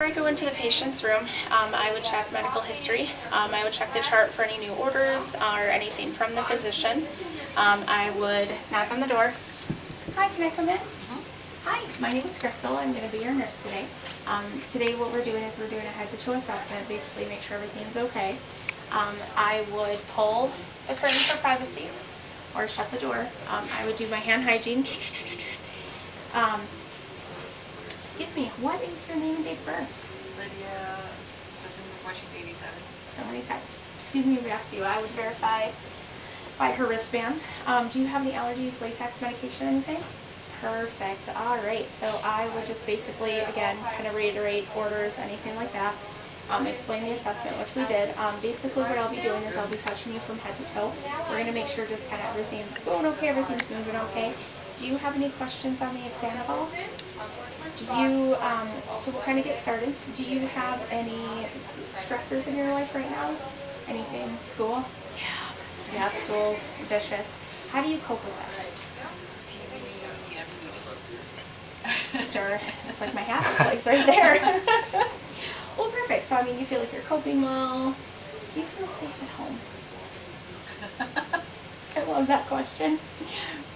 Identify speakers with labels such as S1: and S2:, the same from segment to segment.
S1: Before I go into the patient's room, I would check medical history. I would check the chart for any new orders or anything from the physician. I would knock on the door. Hi, can I come in? Hi, my name is Crystal. I'm going to be your nurse today. Today what we're doing is we're doing a head-to-toe assessment, basically make sure everything's okay. I would pull the curtain for privacy or shut the door. I would do my hand hygiene. Excuse me, what is your name and date of birth?
S2: Lydia, September 14th, 87.
S1: So many times. Excuse me, we asked you. I would verify by her wristband. Do you have any allergies, latex, medication, anything? Perfect. All right. So I would just basically, again, kind of reiterate orders, anything like that. Explain the assessment, which we did. Basically what I'll be doing is I'll be touching you from head to toe. We're going to make sure just kind of everything's going okay, everything's moving okay. Do you have any questions on the exam at all? Do you, so we'll kind of get started. Do you have any stressors in your life right now? Anything? School? Yeah, school's vicious. How do you cope with that?
S2: TV and food.
S1: Stir. It's like my happy place right there. Well, perfect. So, I mean, you feel like you're coping well. Do you feel safe at home? I love that question.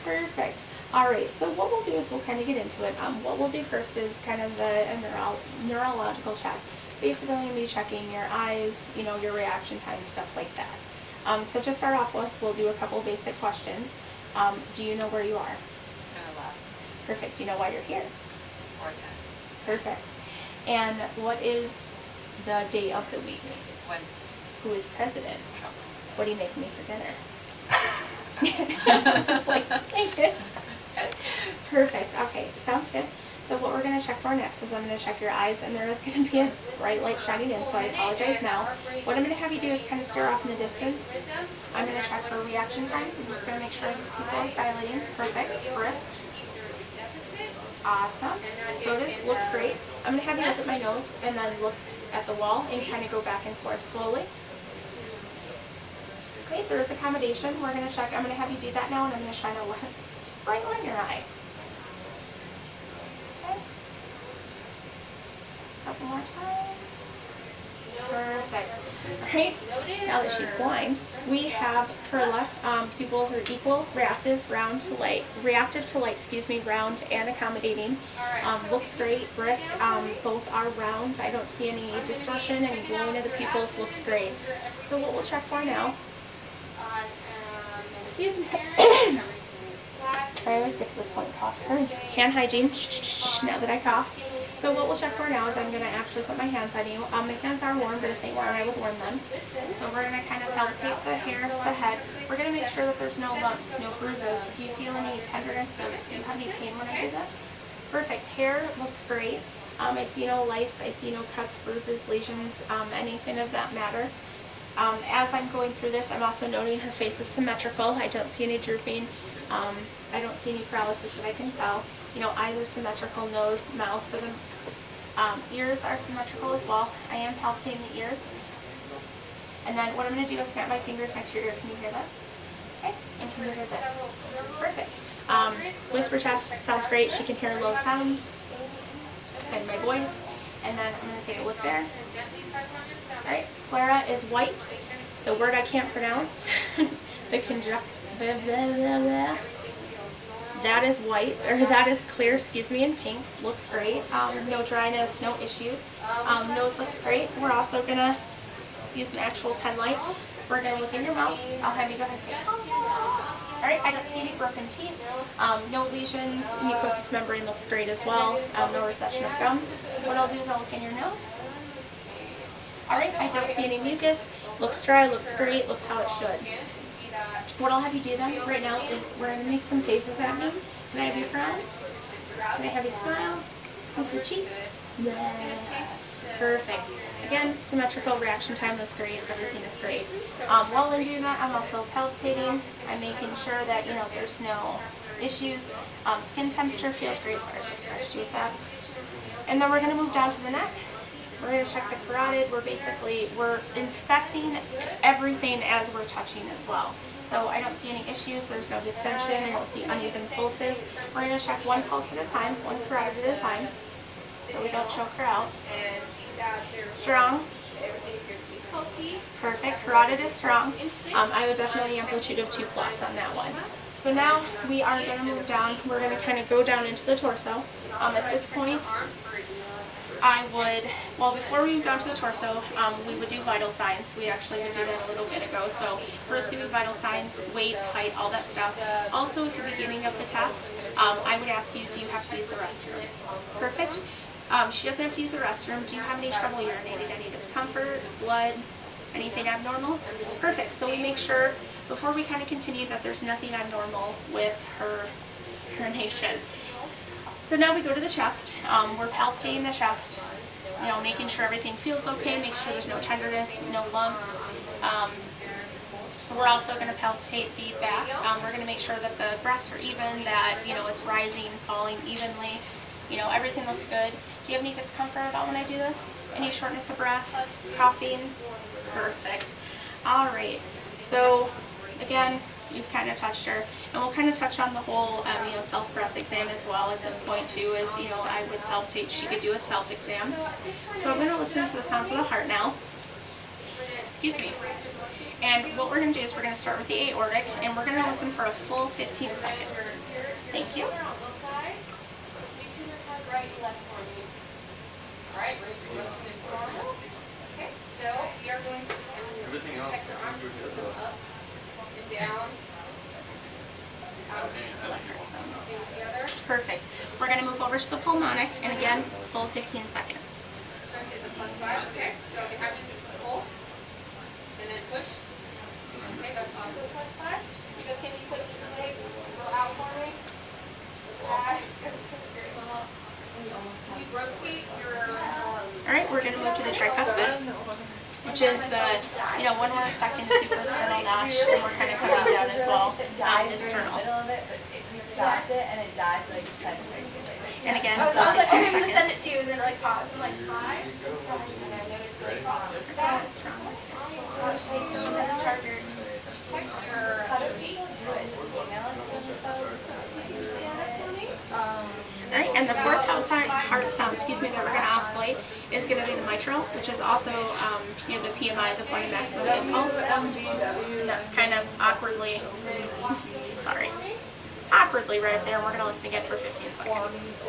S1: Perfect. All right, so what we'll do is we'll kind of get into it. What we'll do first is kind of a neurological check. Basically, I'm going to be checking your eyes, you know, your reaction time, stuff like that. So to start off with, we'll do a couple basic questions. Do you know where you are?
S2: In the lab.
S1: Perfect. Do you know why you're here?
S2: For a test.
S1: Perfect. And what is the day of the week?
S2: Wednesday.
S1: Who is president?
S2: Trump.
S1: What do you make me for dinner? I was like, dang it. Perfect. Okay, sounds good. So what we're going to check for next is I'm going to check your eyes, and there is going to be a bright light shining in, so I apologize now. What I'm going to have you do is kind of stare off in the distance. I'm going to check for reaction times. I'm just going to make sure the pupil is dilating. Perfect. Wrist. Awesome. So it looks great. I'm going to have you look at my nose and then look at the wall and kind of go back and forth slowly. Okay, there is accommodation. We're going to check. I'm going to have you do that now, and I'm going to shine a bright light in your eye. Okay. A couple more times. Perfect. All right. Now that she's blind, we have her pupils are equal, reactive to light, round and accommodating. Looks great. Wrist, both are round. I don't see any distortion, any glowing of the pupils. Looks great. So what we'll check for now. Excuse me. I always get to this point and cough. Sorry. Hand hygiene. Now that I coughed. So what we'll check for now is I'm going to actually put my hands on you. My hands are warm, but if they weren't, I would warm them. So we're going to kind of palpate the hair, the head. We're going to make sure that there's no lumps, no bruises. Do you feel any tenderness? Do you have any pain when I do this? Perfect. Hair looks great. I see no lice. I see no cuts, bruises, lesions, anything of that matter. As I'm going through this, I'm also noting her face is symmetrical. I don't see any drooping. I don't see any paralysis that I can tell. You know, eyes are symmetrical, nose, mouth for them. Ears are symmetrical as well. I am palpating the ears. And then what I'm going to do is snap my fingers next to your ear. Can you hear this? Okay. And can you hear this? Perfect. Whisper test sounds great. She can hear low sounds and my voice. And then I'm going to take a look there. All right. Sclera is white. The word I can't pronounce. The conjunctiva. That is white, or that is clear, excuse me, in pink. Looks great. No dryness, no issues. Nose looks great. We're also going to use an actual pen light. We're going to look in your mouth. I'll have you go ahead and say, oh. All right, I don't see any broken teeth. No lesions. Mucosal membrane looks great as well. No recession of gums. What I'll do is I'll look in your nose. All right, I don't see any mucus. Looks dry, looks great, looks how it should. What I'll have you do then right now is we're going to make some faces at me. Can I have you frown? Can I have you smile? Move your cheeks? Yeah. Perfect. Again, symmetrical reaction time looks great. Everything is great. While I'm doing that, I'm also palpating. I'm making sure that, you know, there's no issues. Skin temperature feels great. Sorry, I just scratched you with that. And then we're going to move down to the neck. We're going to check the carotid. We're inspecting everything as we're touching as well. So I don't see any issues. There's no distension. I don't see uneven pulses. We're going to check one pulse at a time, one carotid at a time. So we don't choke her out. Strong. Perfect. Carotid is strong. I would definitely amplitude of 2+ on that one. So now we are going to move down. We're going to kind of go down into the torso. At this point, I would, well, before we move down to the torso, we would do vital signs. We actually would do that a little bit ago. So first we do vital signs, weight, height, all that stuff. Also at the beginning of the test, I would ask you, do you have to use the restroom? Perfect. She doesn't have to use the restroom. Do you have any trouble urinating? Any discomfort, blood, anything abnormal? Perfect. So we make sure before we kind of continue that there's nothing abnormal with her urination. So now we go to the chest. We're palpating the chest, making sure everything feels okay, make sure there's no tenderness, no lumps. We're also going to palpate the back. We're going to make sure that the breasts are even, that it's rising, falling evenly. Everything looks good. Do you have any discomfort at all when I do this? Any shortness of breath? Coughing? Perfect. All right. So again, you've kind of touched her, and we'll kind of touch on the whole, self-breast exam as well at this point too. Is I would palpate. She could do a self-exam. So I'm going to listen to the sounds of the heart now. Excuse me. And what we're going to do is we're going to start with the aortic, and we're going to listen for a full 15 seconds. Thank you.
S3: Right and left for me. Alright, raise your left knee normal. Okay, so we are going to check the arms up and down. Out. Together.
S1: Perfect. We're going to move over to the pulmonic, and again, full 15 seconds.
S3: Strength is a +5. Okay, so if you have to pull and then push. Okay, that's also +5. So can you put each leg go out for me?
S1: All right, we're going to move to the tricuspid, which is the, when we're inspecting the suprasternal notch, and we're kind of coming down as well, sternal.
S4: Stopped it and it died like 10 seconds later.
S1: And again,
S3: I was like,
S1: 10
S3: I'm going to send it
S1: seconds.
S3: to you, and then like pause. I'm like, hi. And I noticed the problem.
S1: Strong.
S3: Check your
S4: How do people do it? Just email it to themselves?
S1: All right, and the fourth heart sound, that we're going to oscillate is going to be the mitral, which is also the PMI, the point of maximum impulse, and that's kind of awkwardly right up there, and we're going to listen again for 15 seconds.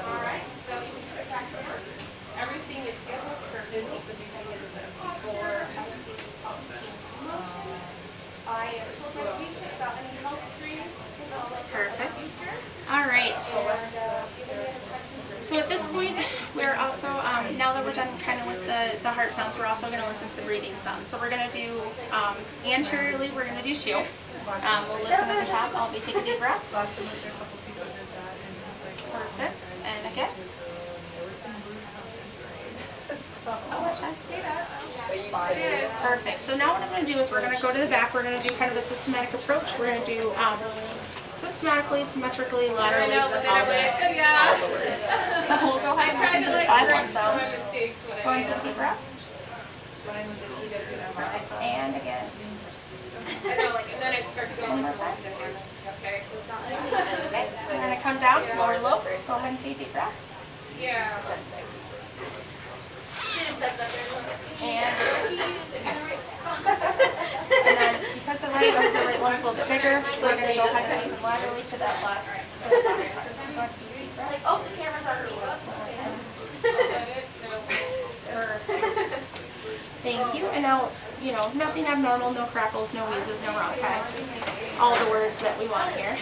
S3: Alright, so everything is scheduled for busy for I told my patient about any health screens.
S1: Perfect. All right. So at this point, we're also, now that we're done kind of with the heart sounds, we're also going to listen to the breathing sounds. So we're going to do, anteriorly, we're going to do 2. We'll listen at the top. I'll be taking a deep breath. Perfect. And again. One more time. Perfect. So now what I'm going to do is we're going to go to the back. We're going to do kind of a systematic approach. We're going to do systematically, symmetrically, laterally, all the words. So we'll go ahead and listen to the 5 lung sounds. Go into a deep breath. And again.
S3: I know, like, and then it starts to go
S1: One more time.
S3: Okay.
S1: Okay. I'm going to come down, lower low. Go ahead and take a deep breath.
S3: Yeah.
S1: And then because the right lung's a little bit bigger, we're going to go ahead and listen laterally to that last.
S3: Oh, the camera's on me.
S1: Perfect. Thank you. And now, nothing abnormal, no crackles, no wheezes, no wrong okay? All the words that we want here.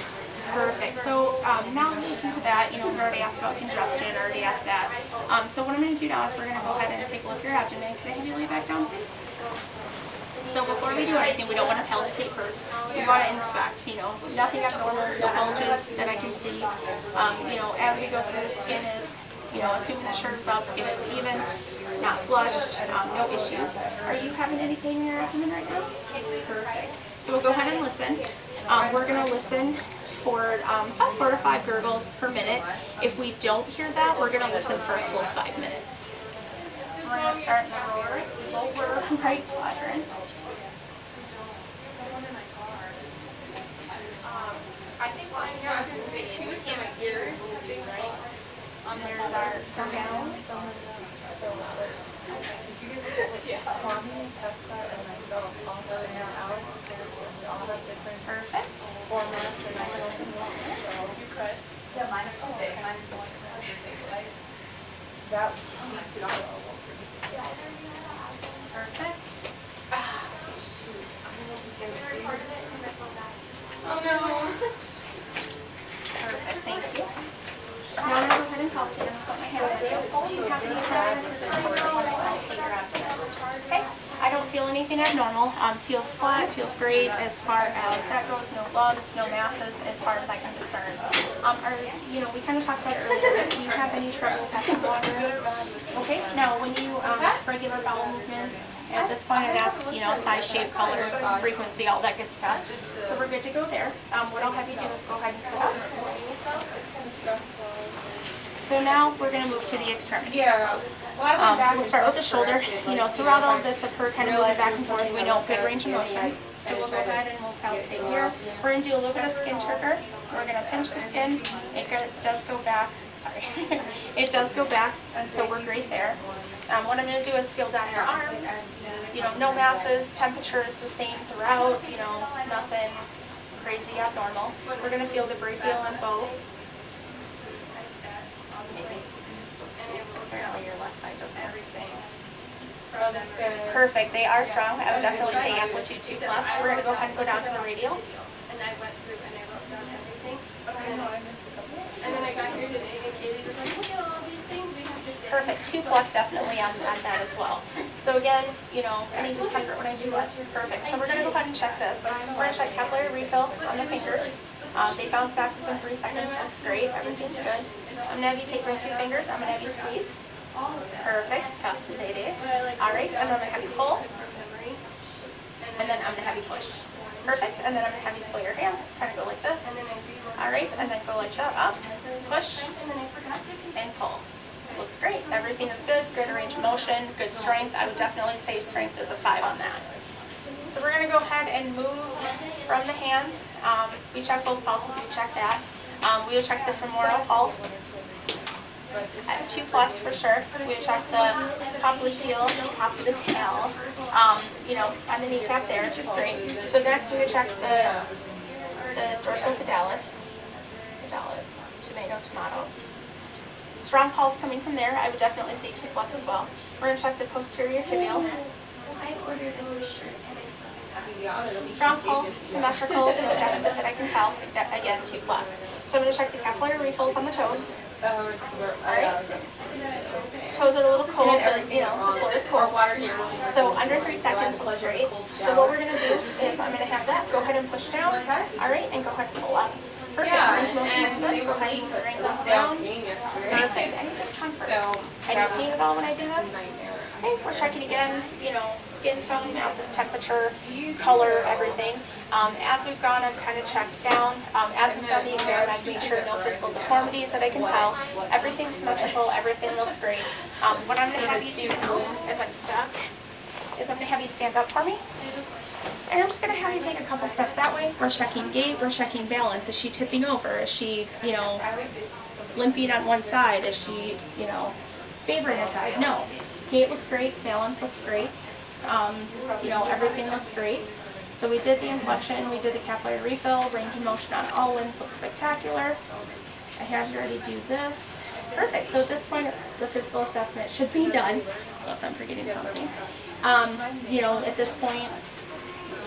S1: Perfect. So now listen to that. We already asked about congestion. I already asked that. So what I'm going to do now is we're going to go ahead and take a look at your abdomen. Can I have you lay back down, please? So before we do anything, we don't want to palpitate first. We want to inspect. Nothing abnormal, no bulges that I can see. As we go through, the skin is, assuming the shirt is up, skin is even, not flushed, no issues. Are you having any pain in your abdomen right now? Perfect. So we'll go ahead and listen. We're going to listen for about 4 to 5 gurgles per minute. If we don't hear that, we're going to listen for a full 5 minutes. We're going to start in the lower right quadrant.
S3: I think mine are 2 in my ears.
S1: There's our gown.
S4: So, Kwame and Tessa and myself all go in our hours, and we all have different
S1: Perfect.
S4: formats, and I can open one, so.
S2: You could.
S4: Yeah, mine's too big, mine's the one that has the big light. That $2
S1: Perfect.
S3: Oh no.
S1: Perfect, thank you. Now I'm gonna go ahead and palpate and put my hands on you. Do you have any tiredness or discomfort when I palpate your abdomen? Okay, I don't feel anything abnormal. Feels flat, feels great as far as that goes. No lumps, no masses, as far as I can discern. We kind of talked about it earlier. Do you have any trouble passing water? Okay, now when you regular bowel movements, at this point I'd ask, size, shape, color, frequency, all that good stuff. So we're good to go there. What I'll have you do is go ahead and sit up. So now we're going to move to the extremities. We'll start with the shoulder. Throughout all of this of her kind of moving back and forth, we know good range of motion. So we'll go ahead and we'll palpate here. We're going to do a little bit of skin trigger. So we're going to pinch the skin. It does go back. Sorry. It does go back, so we're great there. What I'm going to do is feel down your arms. No masses. Temperature is the same throughout. Nothing crazy abnormal. We're going to feel the brachial in both. Apparently your left side doesn't have everything. Perfect. They are strong. I would definitely say amplitude 2+. We're going to go ahead and go down to the radial.
S3: And I went through and I wrote down everything. And then I got here today and Katie was like, look at all these things we have to say.
S1: Perfect. 2+ definitely on that as well. So again, any discomfort when I do this. Perfect. So we're going to go ahead and check this. We're going to check capillary refill on the fingers. They bounce back within 3 seconds. Looks great. Everything's good. I'm going to have you take my 2 fingers. I'm going to have you squeeze. Perfect. Tough lady. All right. And then I'm going to have you pull. And then I'm going to have you push. Perfect. And then I'm going to have you slow your hands. Kind of go like this. All right. And then go like that. Up. Push. And pull. Looks great. Everything is good. Good range of motion. Good strength. I would definitely say strength is a 5 on that. So we're going to go ahead and move from the hands. We check both pulses. We check that. We will check the femoral pulse. At 2+ for sure. We will check the popliteal, top of the tail. On the kneecap there, which is great. So next we will check the dorsopedalis. Tomato. Strong pulse coming from there. I would definitely say 2+ as well. We're going to check the posterior tibial.
S3: I ordered a new shirt and I saw
S1: Strong pulse, symmetrical, no deficit that I can tell. Again, 2+. So I'm going to check the capillary refills on the toes. Alright. Toes are a little cold, but the floor is cold. So under 3 seconds looks great. So what we're going to do is I'm going to have that. Go ahead and push down. Alright, and go ahead and pull up. Perfect. Range motion is good. Go ahead and move your ankles down. Perfect. Any discomfort? Any pain at all when I do this? Okay, we're checking again, skin tone, masses, temperature, color, everything. As we've gone, I've kind of checked down. As we've done the exam, I've made sure no physical deformities that I can tell. Everything's symmetrical, everything looks great. What I'm going to have you do as I'm stuck is I'm going to have you stand up for me. And I'm just going to have you take a couple steps that way. We're checking gait, we're checking balance. Is she tipping over? Is she, limping on one side? Is she, favoring a side? No. Gait looks great, balance looks great, everything looks great. So we did the inflection, we did the capillary refill, range of motion on all limbs looks spectacular. I have you already do this. Perfect. So at this point, the physical assessment should be done, unless I'm forgetting something. At this point,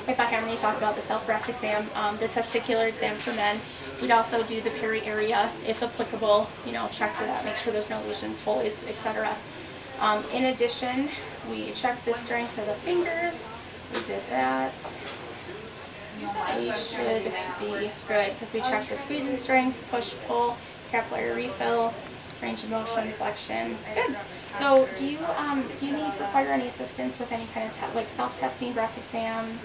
S1: if I haven't already talked about the self-breast exam, the testicular exam for men, we'd also do the peri area, if applicable, check for that, make sure there's no lesions, folds, etc. In addition, we checked the strength of the fingers. We did that. We should be good because we checked the squeezing strength, push, pull, capillary refill, range of motion, flexion. Good. So do you require any assistance with any kind of self-testing, breast exam,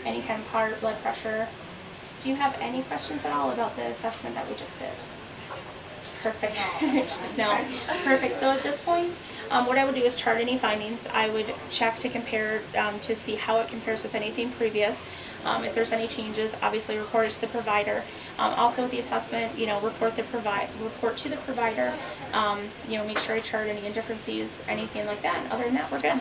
S1: any kind of heart, blood pressure? Do you have any questions at all about the assessment that we just did? Perfect. No. Perfect. So at this point, what I would do is chart any findings. I would check to compare to see how it compares with anything previous. If there's any changes, obviously report it to the provider. Also with the assessment, you know, report to the provider. You know, make sure I chart any indifferences, anything like that. And other than that, we're good.